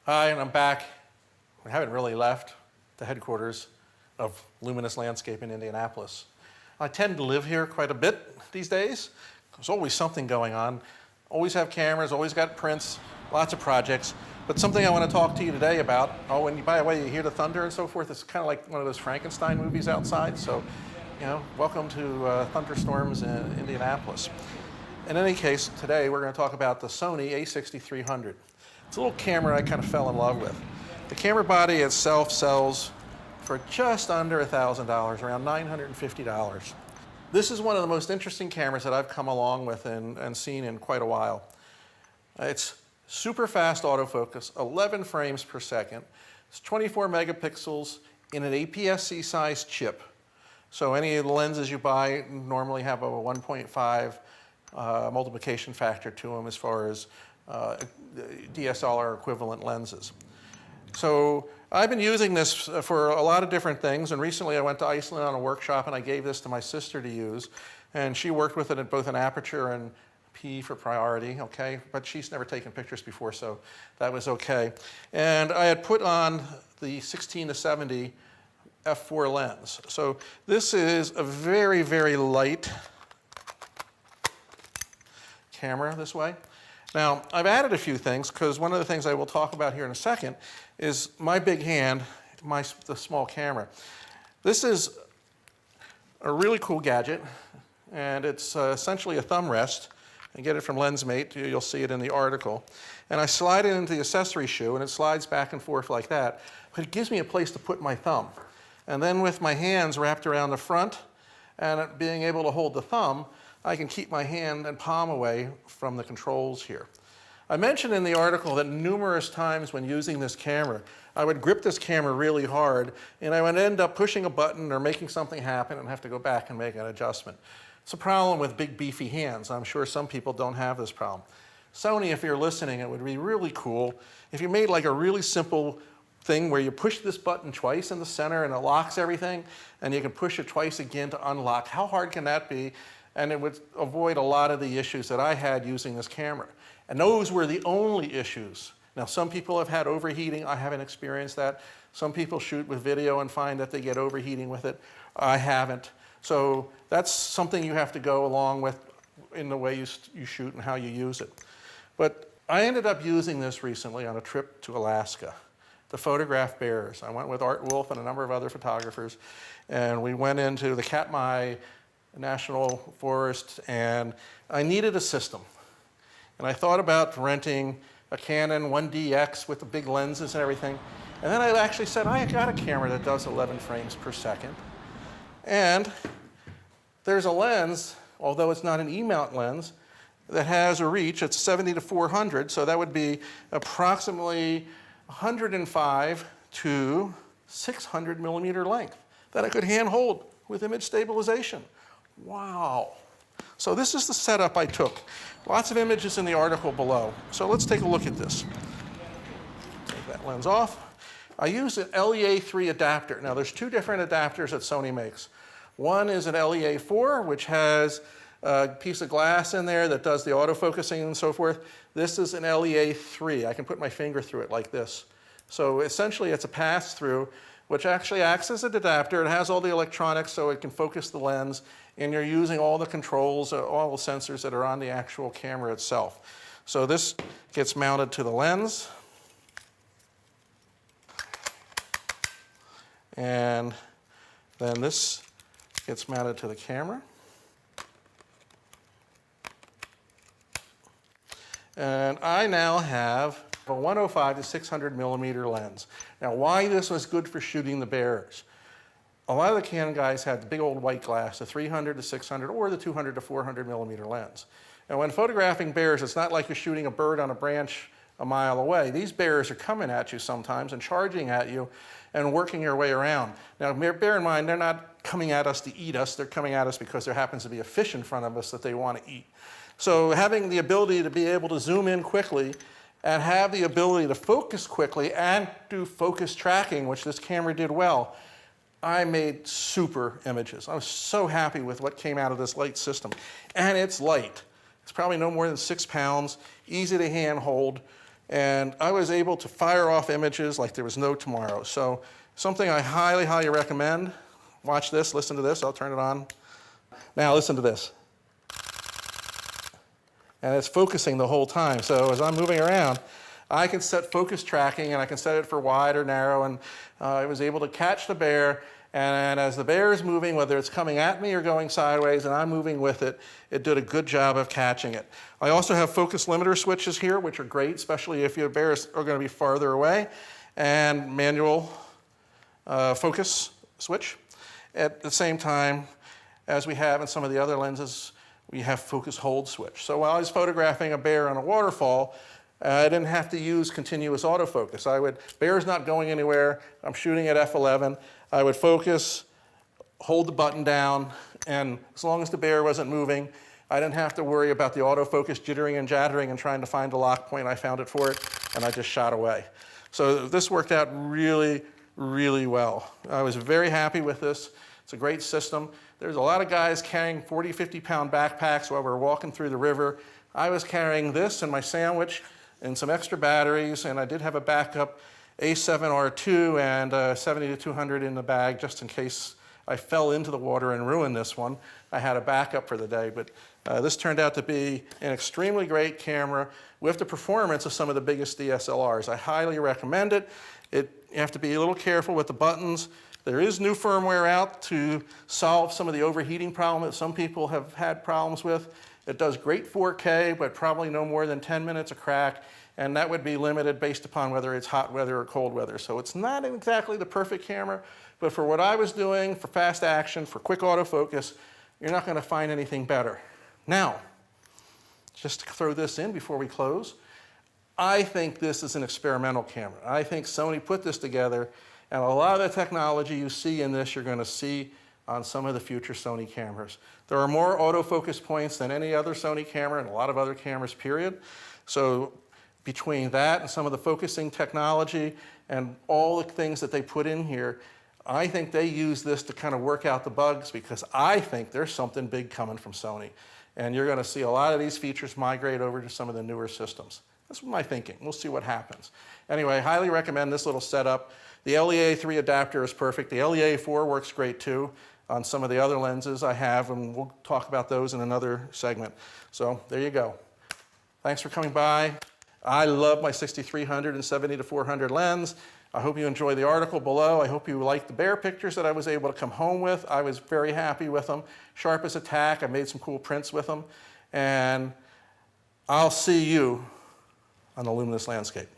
Hi, and I'm back. I haven't really left the headquarters of Luminous-Landscape in Indianapolis. I tend to live here quite a bit these days. There's always something going on. Always have cameras, always got prints, lots of projects. But something I want to talk to you today about, oh, and by the way, you hear the thunder and so forth, it's kind of like one of those Frankenstein movies outside. So, welcome to thunderstorms in Indianapolis. In any case, today we're going to talk about the Sony A6300. It's a little camera I kind of fell in love with. The camera body itself sells for just under $1,000, around $950. This is one of the most interesting cameras that I've come along with and seen in quite a while. It's super fast autofocus, 11 frames per second. It's 24 megapixels in an APS-C size chip. So any of the lenses you buy normally have a 1.5 multiplication factor to them as far as DSLR equivalent lenses. So I've been using this for a lot of different things, and recently I went to Iceland on a workshop and I gave this to my sister to use, and she worked with it at both an aperture and P for priority, okay? But she's never taken pictures before, so that was okay. And I had put on the 16-70 f4 lens. So this is a very, very light camera this way. Now, I've added a few things because one of the things I will talk about here in a second is my big hand, the small camera. This is a really cool gadget, and it's essentially a thumb rest. I get it from LensMate. You'll see it in the article. And I slide it into the accessory shoe, and it slides back and forth like that. But it gives me a place to put my thumb. And then with my hands wrapped around the front and being able to hold the thumb, I can keep my hand and palm away from the controls here. I mentioned in the article that numerous times when using this camera, I would grip this camera really hard and I would end up pushing a button or making something happen and have to go back and make an adjustment. It's a problem with big beefy hands. I'm sure some people don't have this problem. Sony, if you're listening, it would be really cool if you made like a really simple thing where you push this button twice in the center and it locks everything, and you can push it twice again to unlock. How hard can that be? And it would avoid a lot of the issues that I had using this camera. And those were the only issues. Now, some people have had overheating. I haven't experienced that. Some people shoot with video and find that they get overheating with it. I haven't. So that's something you have to go along with in the way you shoot and how you use it. But I ended up using this recently on a trip to Alaska to photograph bears. I went with Wolfe and a number of other photographers, and we went into the Katmai National Forest, and I needed a system. And I thought about renting a Canon 1DX with the big lenses and everything. And then I actually said, I got a camera that does 11 frames per second. And there's a lens, although it's not an E-mount lens, that has a reach. It's 70 to 400, so that would be approximately 105 to 600 millimeter length that I could hand hold with image stabilization. Wow. So this is the setup I took. Lots of images in the article below. So let's take a look at this. Take that lens off. I use an LEA3 adapter. Now there's two different adapters that Sony makes. One is an LEA4, which has a piece of glass in there that does the autofocusing and so forth. This is an LEA3. I can put my finger through it like this. So essentially it's a pass-through, which actually acts as an adapter. It has all the electronics so it can focus the lens, and you're using all the controls, all the sensors that are on the actual camera itself. So this gets mounted to the lens, and then this gets mounted to the camera. And I now have a 105 to 600 millimeter lens. Now, why this was good for shooting the bears? A lot of the Canon guys had the big old white glass, the 300 to 600 or the 200 to 400 millimeter lens. And when photographing bears, it's not like you're shooting a bird on a branch a mile away. These bears are coming at you sometimes and charging at you and working their way around. Now, bear in mind, they're not coming at us to eat us. They're coming at us because there happens to be a fish in front of us that they want to eat. So having the ability to be able to zoom in quickly and have the ability to focus quickly and do focus tracking, which this camera did well, I made super images. I was so happy with what came out of this light system. And it's light. It's probably no more than 6 pounds, easy to hand hold, And I was able to fire off images like there was no tomorrow. So something I highly, highly recommend. Watch this, listen to this, I'll turn it on. Now listen to this. And it's focusing the whole time. So as I'm moving around, I can set focus tracking, and I can set it for wide or narrow, and I was able to catch the bear, and as the bear is moving, whether it's coming at me or going sideways, and I'm moving with it, it did a good job of catching it. I also have focus limiter switches here, which are great, especially if your bears are going to be farther away, and manual focus switch. At the same time, as we have in some of the other lenses, we have focus hold switch. So while I was photographing a bear on a waterfall, I didn't have to use continuous autofocus. Bear's not going anywhere, I'm shooting at f11, I would focus, hold the button down, and as long as the bear wasn't moving, I didn't have to worry about the autofocus jittering and jattering and trying to find a lock point. I found it for it, and I just shot away. So this worked out really, really well. I was very happy with this. It's a great system. There's a lot of guys carrying 40, 50-pound backpacks while we're walking through the river. I was carrying this and my sandwich and some extra batteries, and I did have a backup A7R2 and a 70-200 in the bag just in case I fell into the water and ruined this one. I had a backup for the day, but this turned out to be an extremely great camera with the performance of some of the biggest DSLRs. I highly recommend it. You have to be a little careful with the buttons. There is new firmware out to solve some of the overheating problem that some people have had problems with. It does great 4K, but probably no more than 10 minutes of crack, and that would be limited based upon whether it's hot weather or cold weather. So it's not exactly the perfect camera, but for what I was doing, for fast action, for quick autofocus, you're not going to find anything better. Now, just to throw this in before we close, I think this is an experimental camera. I think Sony put this together, and a lot of the technology you see in this, you're going to see on some of the future Sony cameras. There are more autofocus points than any other Sony camera and a lot of other cameras, period. So between that and some of the focusing technology and all the things that they put in here, I think they use this to kind of work out the bugs, because I think there's something big coming from Sony. And you're going to see a lot of these features migrate over to some of the newer systems. That's my thinking. We'll see what happens. Anyway, I highly recommend this little setup. The LEA3 adapter is perfect. The LEA4 works great too on some of the other lenses I have, and we'll talk about those in another segment. So there you go. Thanks for coming by. I love my 6300 and 70-400 lens. I hope you enjoy the article below. I hope you like the bear pictures that I was able to come home with. I was very happy with them. Sharp as a tack. I made some cool prints with them. And I'll see you on the Luminous Landscape.